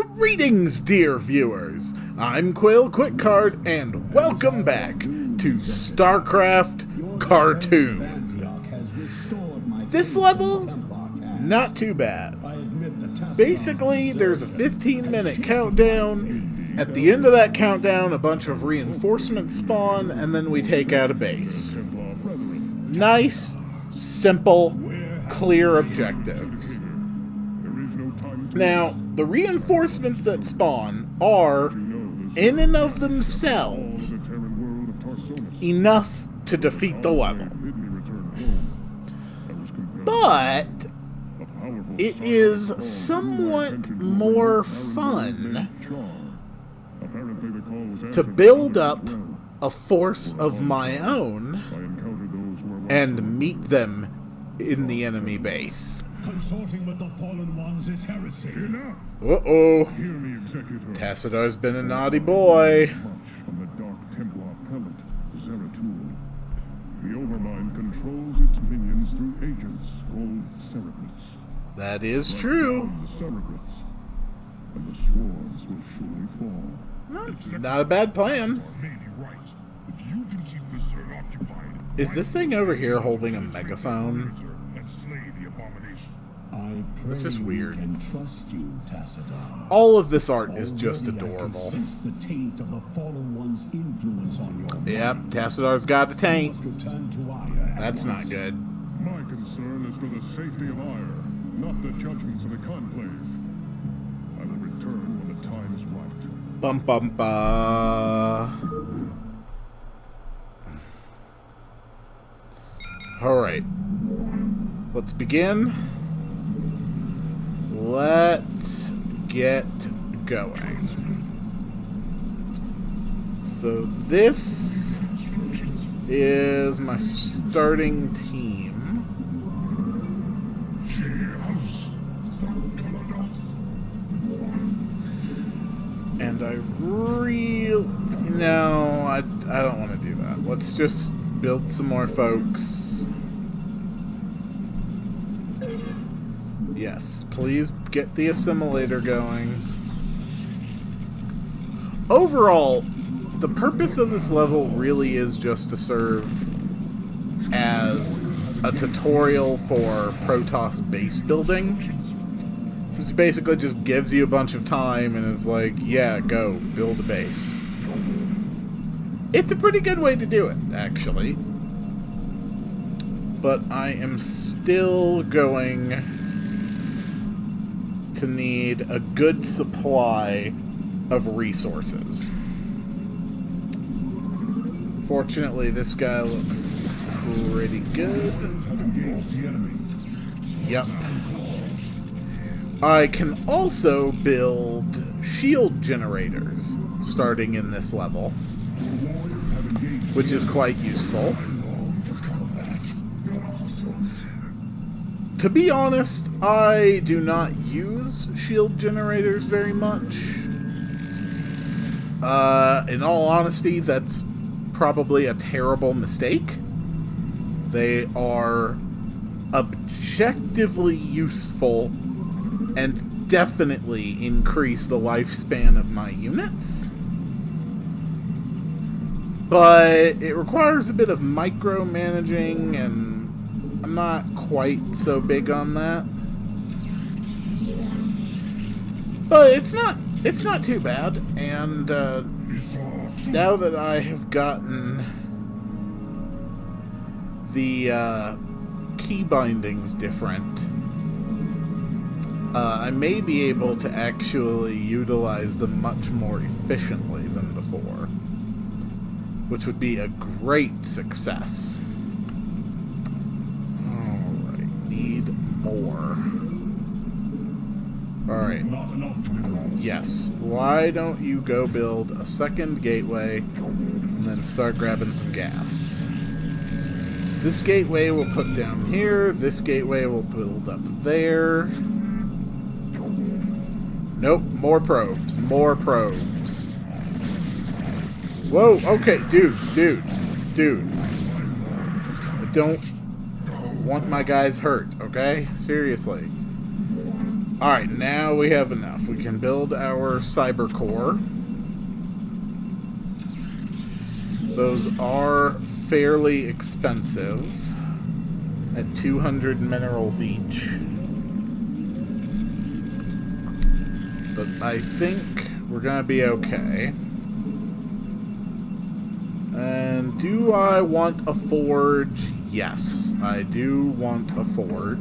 Greetings, dear viewers! I'm Quill QuickCard, and welcome back to Starcraft Cartoonized. This level, not too bad. Basically, there's a 15-minute countdown. At the end of that countdown, a bunch of reinforcements spawn, and then we take out a base. Nice, simple, clear objectives. Now, the reinforcements that spawn are, in and of themselves, enough to defeat the level. But it is somewhat more fun to build up a force of my own and meet them in the enemy base. Consorting with the fallen ones is heresy. Enough. Uh-oh. Hear me, Executor. Tassadar's been a naughty boy. Much from the Dark Templar prelate, Zeratul. The Overmind controls its minions through agents called Cerebrates. That is true. The Cerebrates, and the swarms will surely fall. Not a bad plan. May be right. If you can keep the Zerg occupied, Is this thing over here holding a megaphone? and slay the abomination. This is weird. Can trust you, Tassadar. All of this art is just Already I can adorable. sense the taint of the fallen one's influence on your Yep, mind. Tassadar's got a taint. Must return to Aya at That's not once. good. My concern is for the safety of Ire, not the judgments of the Conclave. I will return when the time is right. Bum bum ba. Alright. Let's begin. Let's get going. So this is my starting team. And I don't want to do that. Let's just build some more folks. Yes, please get the assimilator going. Overall, the purpose of this level really is just to serve as a tutorial for Protoss base building. Since it basically just gives you a bunch of time and is like, yeah, go, build a base. It's a pretty good way to do it, actually. But I am still going to need a good supply of resources. Fortunately, this guy looks pretty good. Yep. I can also build shield generators starting in this level, which is quite useful. To be honest, I do not use shield generators very much. In all honesty, that's probably a terrible mistake. They are objectively useful and definitely increase the lifespan of my units. But it requires a bit of micromanaging, and I'm not quite so big on that. But it's not too bad, and now that I have gotten the key bindings different, I may be able to actually utilize them much more efficiently than before, which would be a great success. Alright, need more. Alright. Yes, why don't you go build a second gateway and then start grabbing some gas. This gateway we'll put down here, this gateway we'll build up there. Nope, more probes, more probes. Whoa, okay, dude. I don't want my guys hurt, okay? Seriously. Alright, now we have enough. We can build our cyber core. Those are fairly expensive at 200 minerals each. But I think we're gonna be okay. And do I want a forge? Yes, I do want a forge.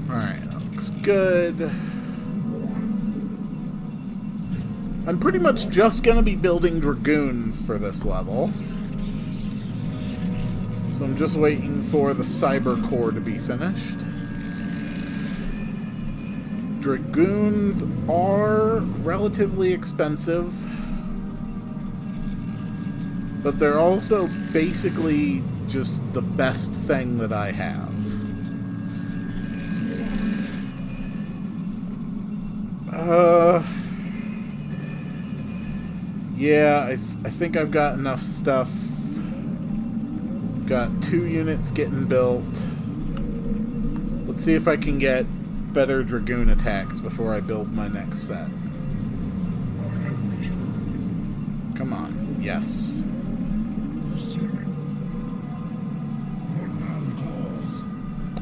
Alright, that looks good. I'm pretty much just gonna be building dragoons for this level. So I'm just waiting for the cyber core to be finished. Dragoons are relatively expensive, but they're also basically just the best thing that I have. Yeah, I think I've got enough stuff. Got 2 units getting built. Let's see if I can get better dragoon attacks before I build my next set. Come on, yes.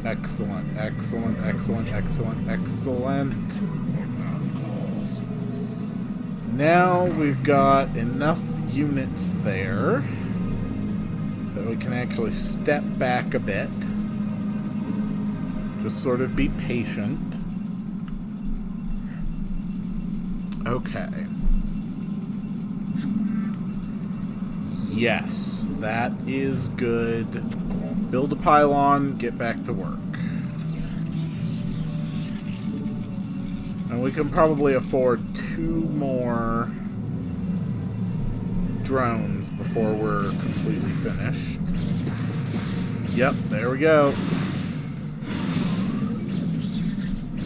Excellent, excellent, excellent, excellent, excellent. Now we've got enough units there that we can actually step back a bit. Just sort of be patient. Okay. Yes, that is good. Build a pylon, get back to work. And we can probably afford 2 more drones before we're completely finished. Yep, there we go.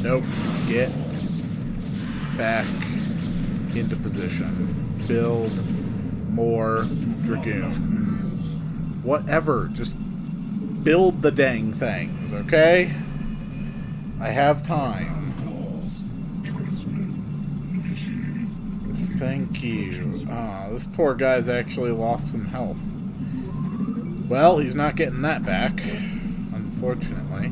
Nope. Get back into position. Build more dragoons. Whatever, just build the dang things, okay? I have time. Thank you. Ah, this poor guy's actually lost some health. Well, he's not getting that back, unfortunately.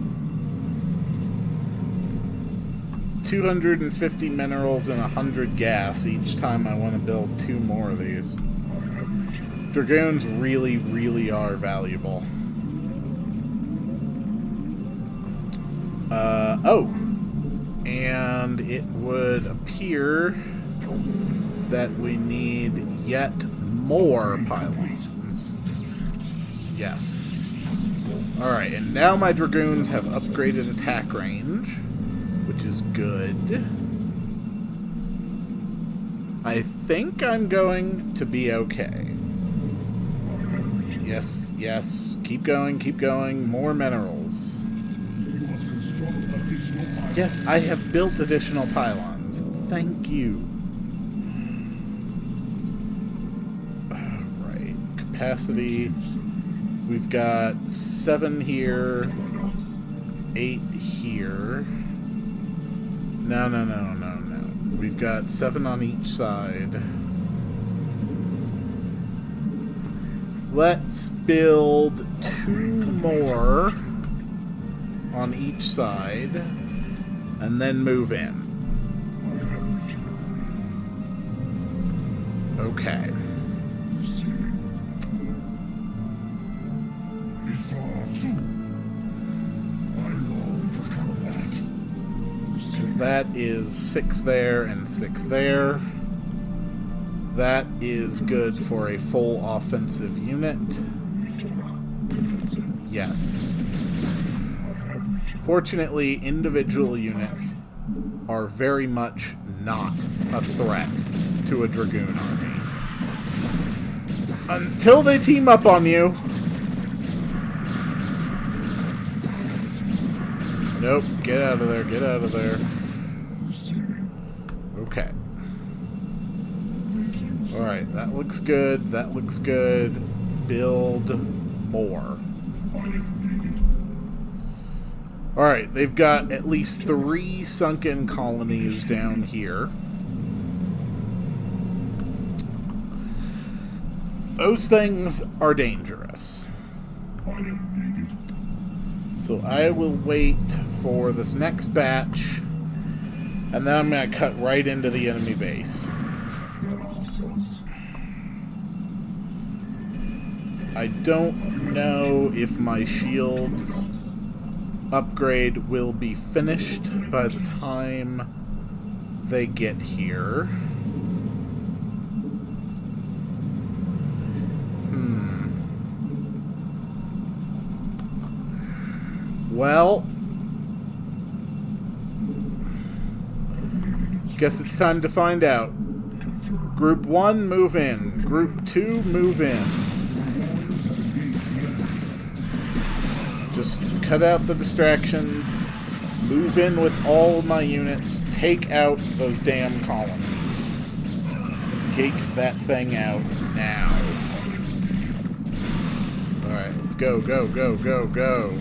250 minerals and 100 gas each time I want to build 2 more of these. Dragoons really, really are valuable. Oh! And it would appear that we need yet more pylons. Yes. Alright, and now my dragoons have upgraded attack range, which is good. I think I'm going to be okay. Yes, yes. Keep going, keep going. More minerals. Yes, I have built additional pylons. Thank you. Alright, capacity. We've got 7 here, 8 here. No, no, no, no, no. We've got 7 on each side. Let's build 2 more on each side, and then move in. Okay. Because that is 6 there and 6 there. That is good for a full offensive unit. Yes. Fortunately, individual units are very much not a threat to a Dragoon army. Until they team up on you. Nope, get out of there, get out of there. Okay. Alright, that looks good, that looks good. Build more. Alright, they've got at least 3 sunken colonies down here. Those things are dangerous. So I will wait for this next batch, and then I'm going to cut right into the enemy base. I don't know if my shields upgrade will be finished by the time they get here. Well, guess it's time to find out. Group 1, move in. Group 2, move in. Just cut out the distractions. Move in with all of my units. Take out those damn colonies. Take that thing out now. Alright, let's go, go, go, go, go.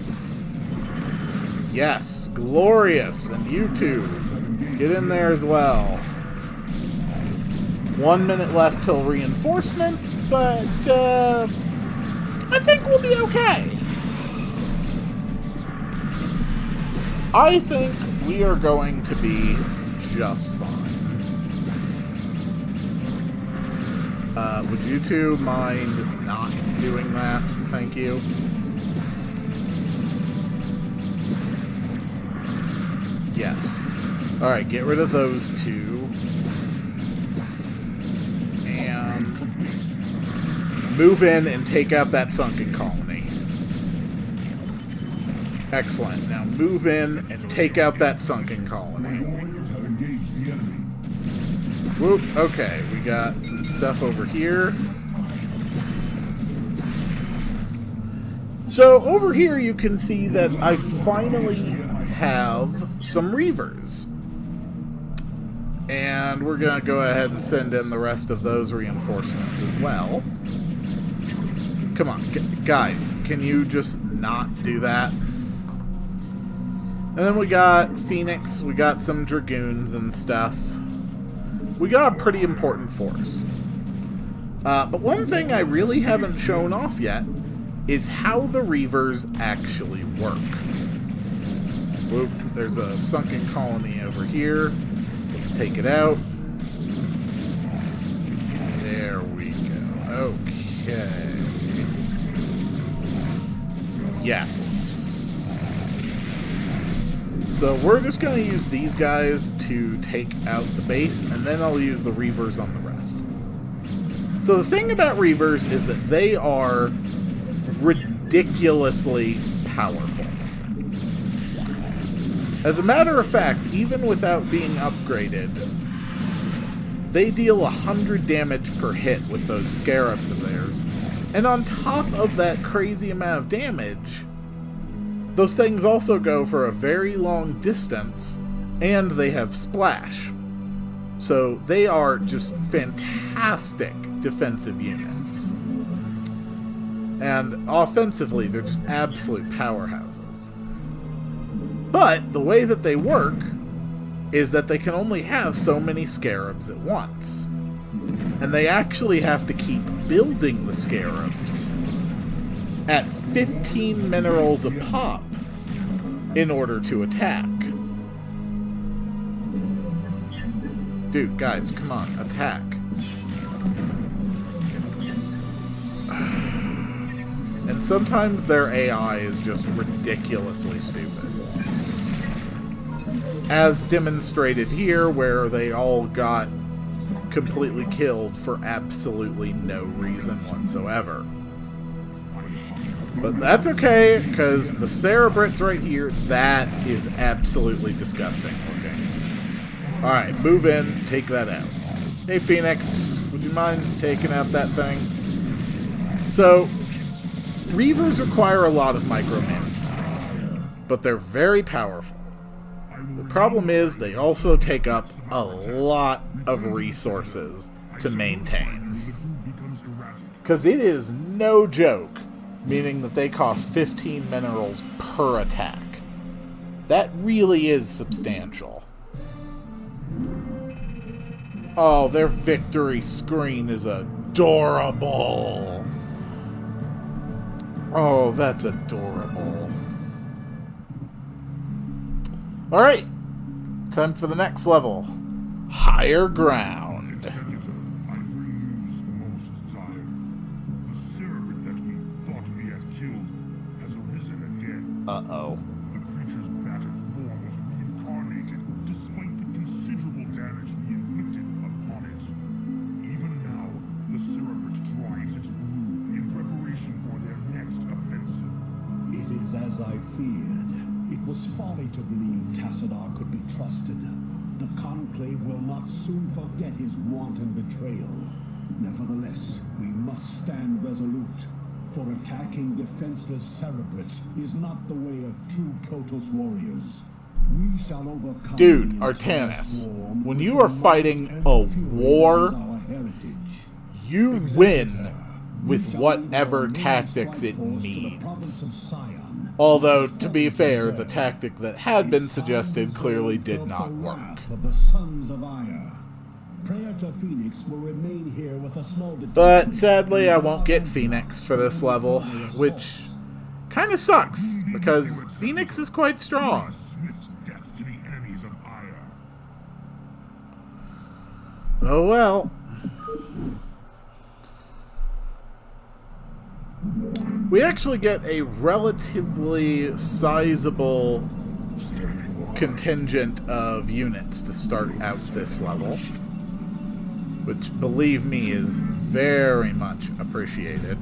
Yes, glorious, and you two, get in there as well. 1 minute left till reinforcements, but I think we'll be okay. I think we are going to be just fine. Would you two mind not doing that? Thank you. Yes. Alright, get rid of those two. And move in and take out that sunken colony. Excellent. Now move in and take out that sunken colony. Whoop. Okay, we got some stuff over here. So over here you can see that I finally have some Reavers. And we're going to go ahead and send in the rest of those reinforcements as well. Come on, guys, can you just not do that? And then we got Phoenix, we got some Dragoons and stuff. We got a pretty important force. But one thing I really haven't shown off yet is how the Reavers actually work. Whoop, there's a sunken colony over here. Let's take it out. There we go. Okay. Yes. So we're just going to use these guys to take out the base, and then I'll use the Reavers on the rest. So the thing about Reavers is that they are ridiculously powerful. As a matter of fact, even without being upgraded, they deal 100 damage per hit with those scarabs of theirs. And on top of that crazy amount of damage, those things also go for a very long distance, and they have splash. So they are just fantastic defensive units. And offensively, they're just absolute powerhouses. But the way that they work is that they can only have so many scarabs at once. And they actually have to keep building the scarabs at 15 minerals a pop in order to attack. Dude, guys, come on, attack. And sometimes their AI is just ridiculously stupid. As demonstrated here, where they all got completely killed for absolutely no reason whatsoever. But that's okay, because the Cerebrits right here, that is absolutely disgusting looking. Alright, move in, take that out. Hey Phoenix, would you mind taking out that thing? So, Reavers require a lot of micromanagement, but they're very powerful. The problem is they also take up a lot of resources to maintain. Because it is no joke, meaning that they cost 15 minerals per attack. That really is substantial. Oh, their victory screen is adorable. Oh, that's adorable. Alright. Time for the next level. Higher ground. Senator, I bring news most dire. The cerebral that we thought we had killed has arisen again. Uh-oh. The creature's battered form was reincarnated, despite the considerable damage we inflicted upon it. Even now, the cerebral drives its brood in preparation for their next offensive. It is as I feared. It was folly to believe Tassadar could be trusted. The Conclave will not soon forget his wanton betrayal. Nevertheless, we must stand resolute, for attacking defenseless Cerebrits is not the way of true Kotos warriors. We shall overcome. Dude, the entire Artanis, swarm when with you the are might fighting and a fury war, that is our heritage. you win with shall whatever lead our tactics strike it force to the province needs. of Sion. Although, to be fair, the tactic that had been suggested clearly did not work. Of the sons of Ire. Prayer to Phoenix will remain here with a small But sadly, I won't get Phoenix for this level, which kind of sucks, because Phoenix is quite strong. Swift death to the enemies of Ire. Oh well. We actually get a relatively sizable contingent of units to start out this level, which, believe me, is very much appreciated.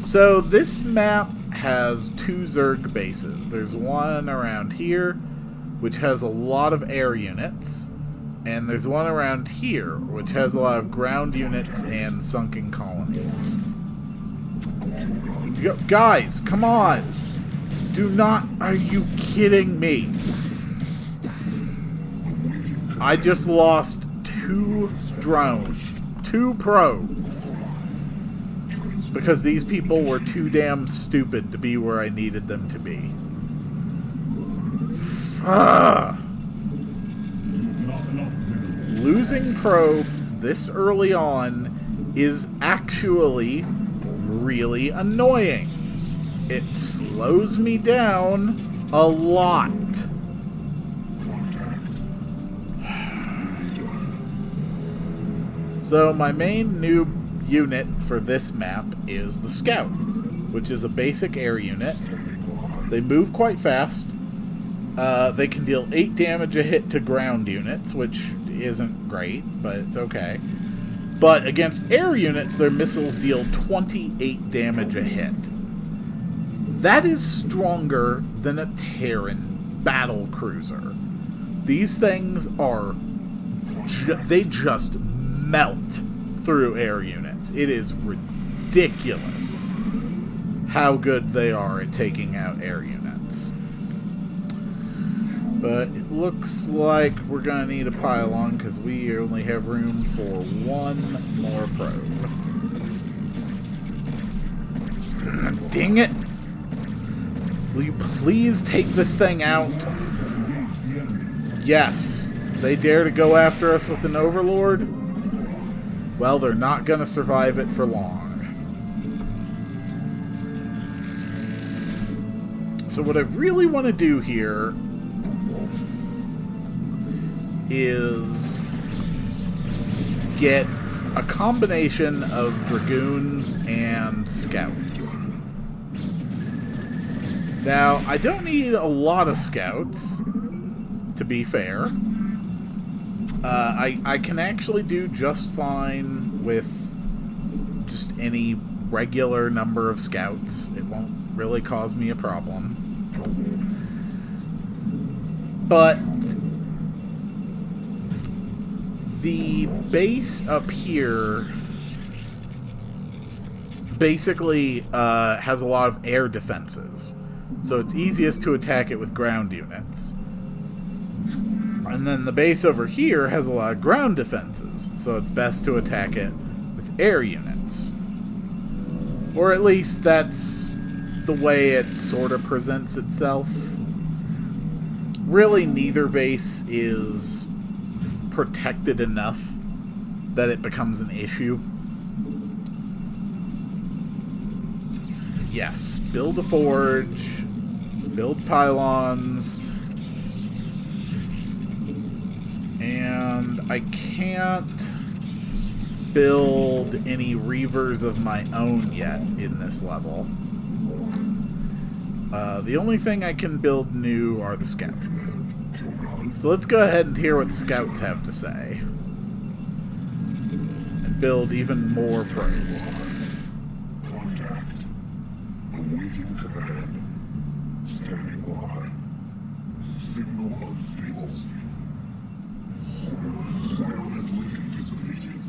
So this map has 2 Zerg bases. There's one around here, which has a lot of air units, and there's one around here, which has a lot of ground units and sunken colonies. Guys, come on! Do not... Are you kidding me? I just lost 2 drones. 2 probes. Because these people were too damn stupid to be where I needed them to be. Losing probes this early on is actually really annoying. It slows me down a lot. So my main new unit for this map is the Scout, which is a basic air unit. They move quite fast. They can deal 8 damage a hit to ground units, which isn't great, but it's okay. But against air units, their missiles deal 28 damage a hit. That is stronger than a Terran battle cruiser. These things are... they just melt through air units. It is ridiculous how good they are at taking out air units. But it looks like we're going to need a pylon because we only have room for 1 more probe. Dang it! Will you please take this thing out? Yes. They dare to go after us with an overlord? Well, they're not going to survive it for long. So what I really want to do here is get a combination of dragoons and scouts. Now, I don't need a lot of scouts, to be fair. I can actually do just fine with just any regular number of scouts. It won't really cause me a problem. But the base up here basically has a lot of air defenses. So it's easiest to attack it with ground units. And then the base over here has a lot of ground defenses, so it's best to attack it with air units. Or at least that's the way it sort of presents itself. Really, neither base is protected enough that it becomes an issue. Yes, build a forge, build pylons, and I can't build any reavers of my own yet in this level. The only thing I can build new are the scouts. So let's go ahead and hear what scouts have to say. And build even more probes. Contact. Awaiting command. Standing by. Signal of stable. Silent link anticipated.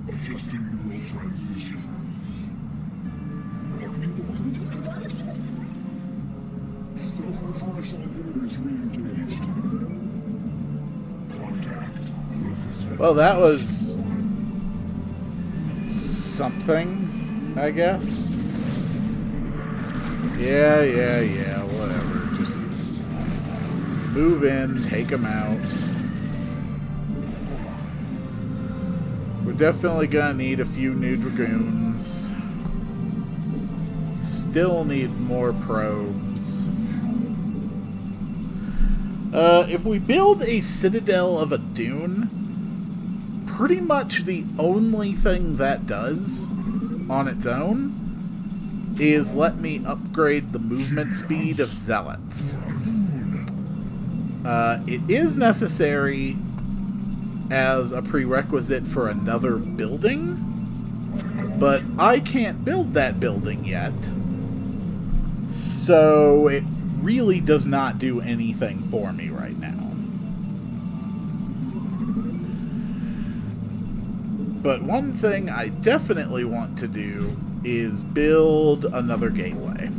Adjusting neural transmission. Self-referential inhibitors re-engaged. Contact. Well, that was something, I guess. Yeah, whatever. Just move in, take them out. We're definitely gonna need a few new dragoons. Still need more probes. If we build a citadel of a dune, pretty much the only thing that does on its own is let me upgrade the movement speed of zealots. It is necessary as a prerequisite for another building, but I can't build that building yet, so it really does not do anything for me right now. But one thing I definitely want to do is build another gateway.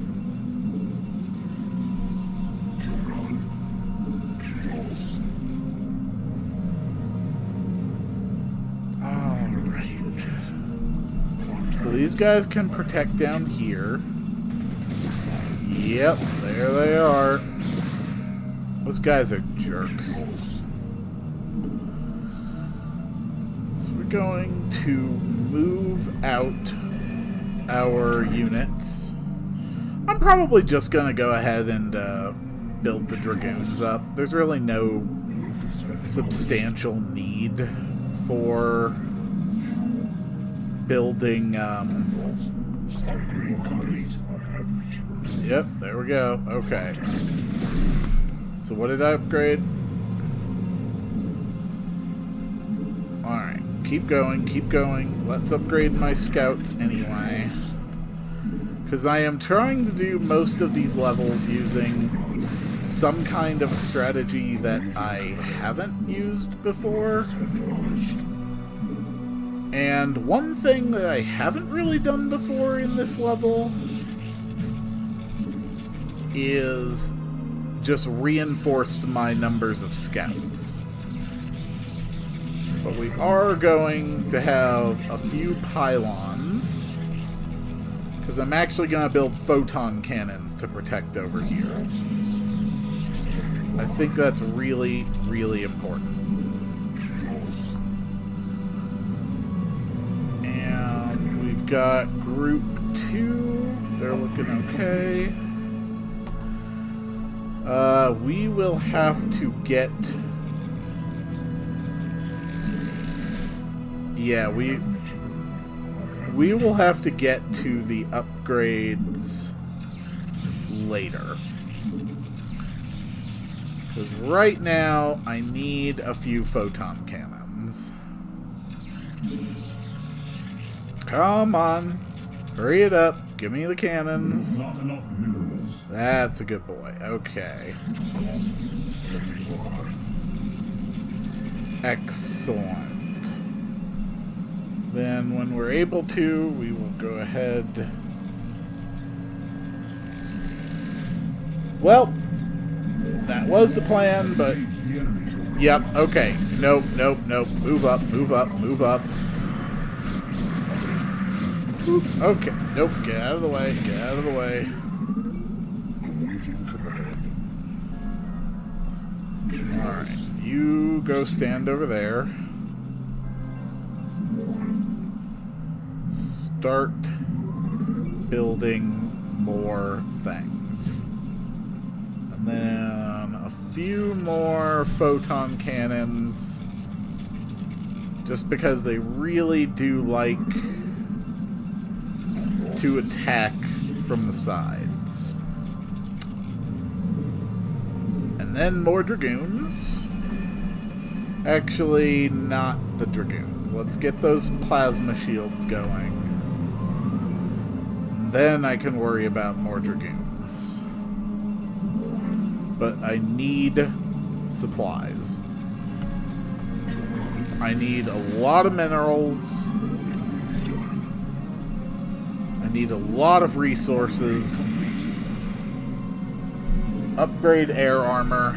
Alright. So these guys can protect down here. Yep, there they are. Those guys are jerks. So we're going to move out our units. I'm probably just going to go ahead and build the dragoons up. There's really no substantial need for building... Yep, there we go. Okay. So what did I upgrade? Alright, keep going, keep going. Let's upgrade my scouts anyway. Because I am trying to do most of these levels using some kind of strategy that I haven't used before. And one thing that I haven't really done before in this level is just reinforced my numbers of scouts. But we are going to have a few pylons, because I'm actually going to build photon cannons to protect over here. I think that's really, really important. And we've got group 2. They're looking okay. We will have to get... Yeah, we will have to get to the upgrades later. Because right now, I need a few photon cannons. Come on. Hurry it up. Give me the cannons. Not enough minerals. That's a good boy. Okay. Excellent. Then when we're able to, we will go ahead. Well, that was the plan, but... Yep, okay. Nope, nope, nope. Move up, move up, move up. Okay, nope, get out of the way, get out of the way. Alright, you go stand over there. Start building more things. And then a few more photon cannons. Just because they really do like to attack from the sides. And then more dragoons. Actually, not the dragoons. Let's get those plasma shields going. Then I can worry about more dragoons. But I need supplies. I need a lot of minerals. I need a lot of resources. Upgrade air armor.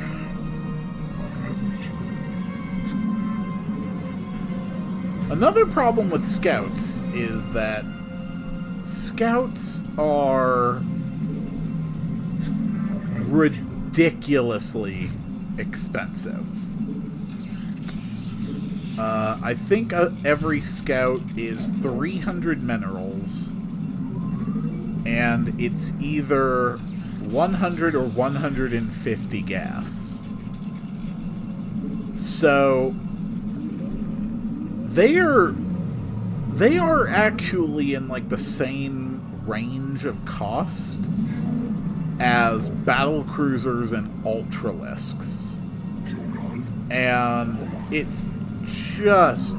Another problem with scouts is that scouts are ridiculously expensive. I think every scout is 300 minerals, and it's either 100 or 150 gas. So they are actually in like the same range of cost as battle cruisers and ultralisks, and it's just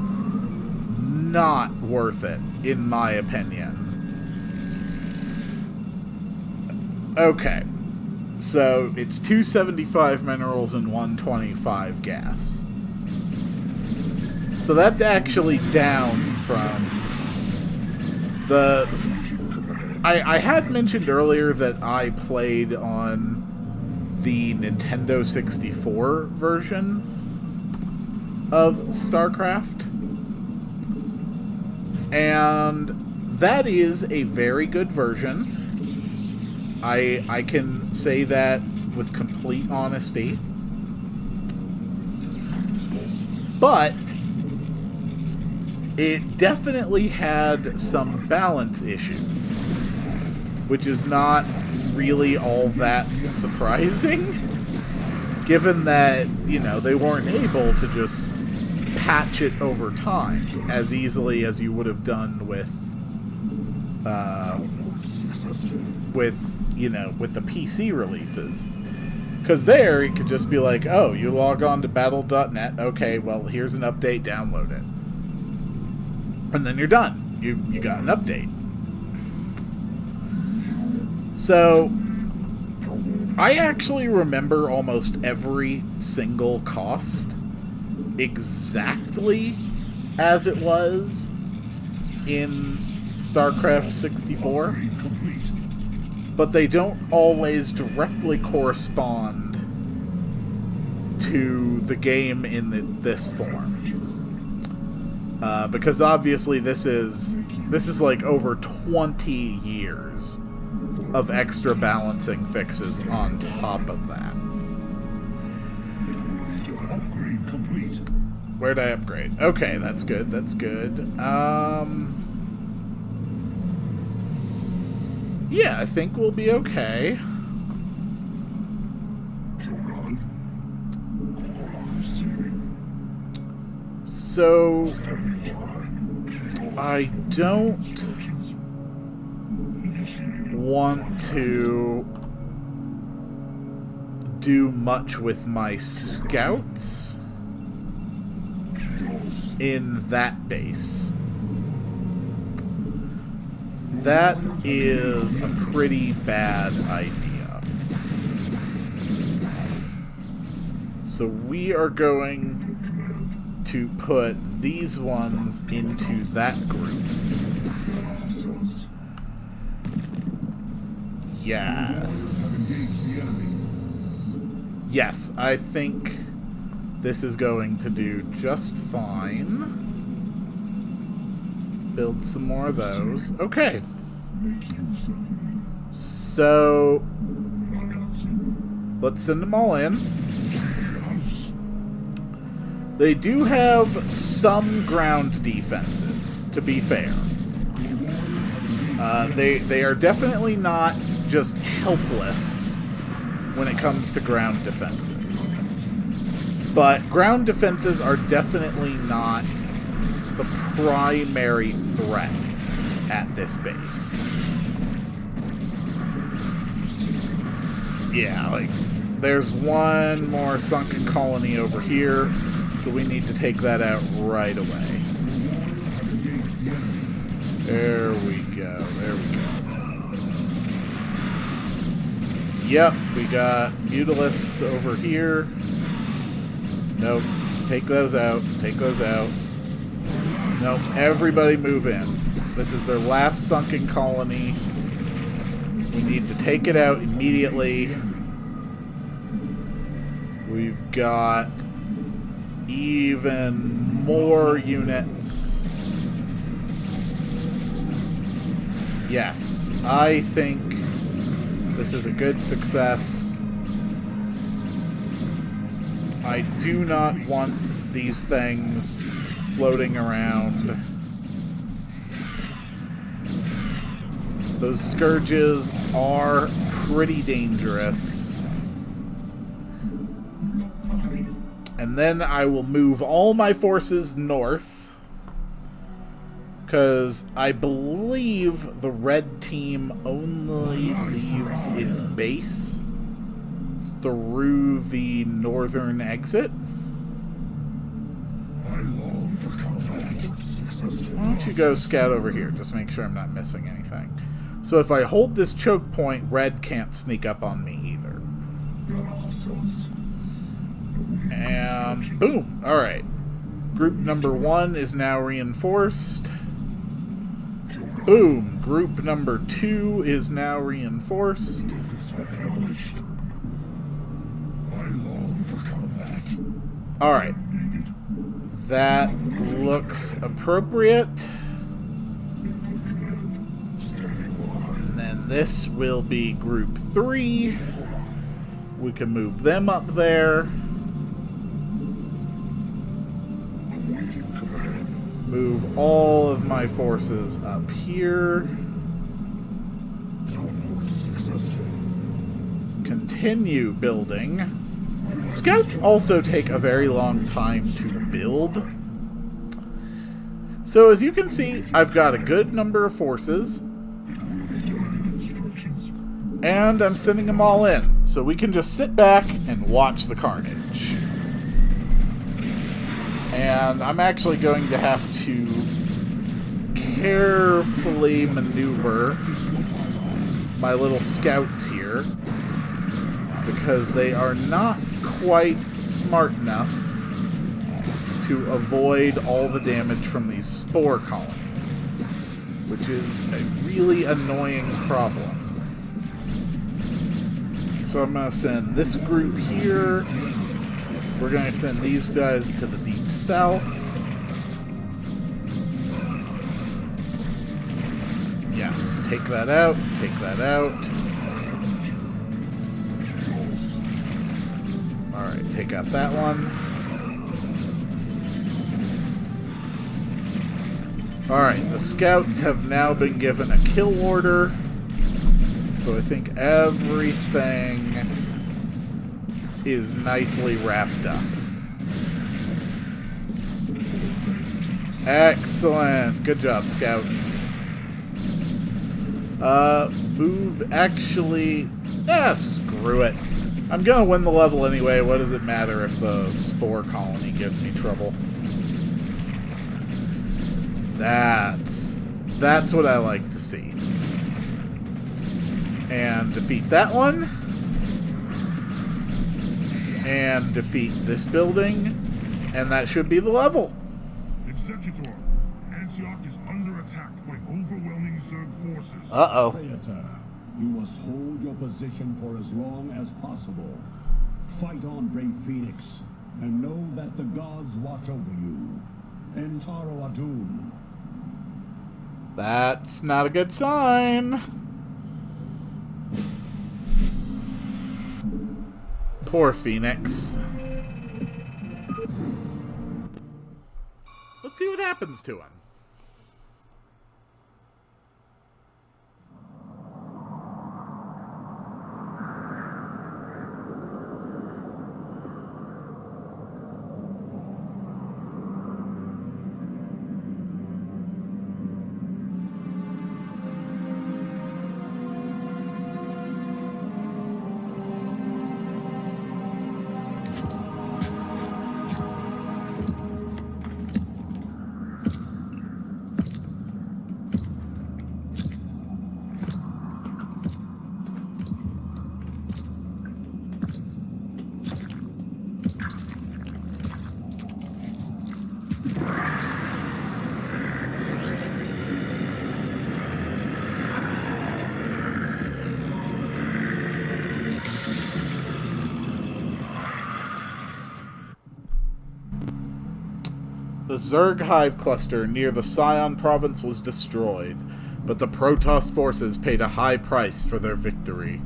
not worth it, in my opinion. Okay, so it's 275 minerals and 125 gas. So that's actually down from the... I had mentioned earlier that I played on the Nintendo 64 version of StarCraft, and that is a very good version. I can say that with complete honesty. But it definitely had some balance issues, which is not really all that surprising, given that, you know, they weren't able to just patch it over time as easily as you would have done with the PC releases. Because there, it could just be like, oh, you log on to battle.net, okay, well, here's an update, download it. And then you're done. You got an update. So, I actually remember almost every single cost exactly as it was in StarCraft 64, but they don't always directly correspond to the game in this form. Because obviously this is like over 20 years of extra balancing fixes on top of that. Upgrade complete. Where'd I upgrade? Okay, that's good, that's good. Yeah, I think we'll be okay. So, I don't want to do much with my scouts in that base. That is a pretty bad idea. So we are going to put these ones into that group. Yes. Yes, I think this is going to do just fine. Build some more of those. Okay. So let's send them all in. They do have some ground defenses, to be fair. They are definitely not just helpless when it comes to ground defenses. But ground defenses are definitely not the primary threat at this base. Yeah, like, there's one more sunken colony over here, so we need to take that out right away. There we go, there we go. Yep, we got mutalisks over here. Nope, take those out, take those out. Nope, everybody move in. This is their last sunken colony. We need to take it out immediately. We've got even more units. Yes, I think this is a good success. I do not want these things floating around. Those scourges are pretty dangerous. And then I will move all my forces north, because I believe the red team only leaves its base through the northern exit. Why don't you go scout over here, just make sure I'm not missing anything. So if I hold this choke point, red can't sneak up on me either. And boom! Alright. Group number 1 is now reinforced. Boom! Group number 2 is now reinforced. Alright. That looks appropriate. And then this will be group 3. We can move them up there. Move all of my forces up here. Continue building. Scouts also take a very long time to build. So as you can see, I've got a good number of forces. And I'm sending them all in. So we can just sit back and watch the carnage. And I'm actually going to have to carefully maneuver my little scouts here, because they are not quite smart enough to avoid all the damage from these spore colonies, which is a really annoying problem. So I'm going to send this group here. We're going to send these guys to the deep south. Yes, take that out, take that out. Alright, take out that one. Alright, the scouts have now been given a kill order. So I think everything is nicely wrapped up. Excellent. Good job, scouts. Move, actually... screw it. I'm gonna win the level anyway. What does it matter if the spore colony gives me trouble? That's what I like to see. And defeat that one. And defeat this building. And that should be the level. Executor, Antioch is under attack by overwhelming Zerg forces. Uh-oh. Theater, you must hold your position for as long as possible. Fight on, brave Phoenix, and know that the gods watch over you. Entaro Adun. That's not a good sign. Poor Phoenix. Let's see what happens to him. The Zerg hive cluster near the Scion province was destroyed, but the Protoss forces paid a high price for their victory.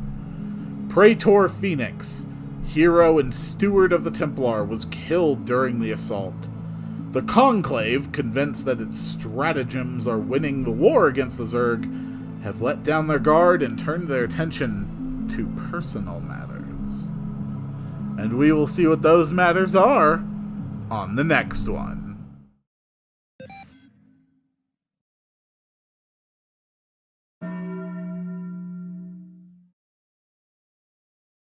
Praetor Phoenix, hero and steward of the Templar, was killed during the assault. The Conclave, convinced that its stratagems are winning the war against the Zerg, have let down their guard and turned their attention to personal matters. And we will see what those matters are on the next one.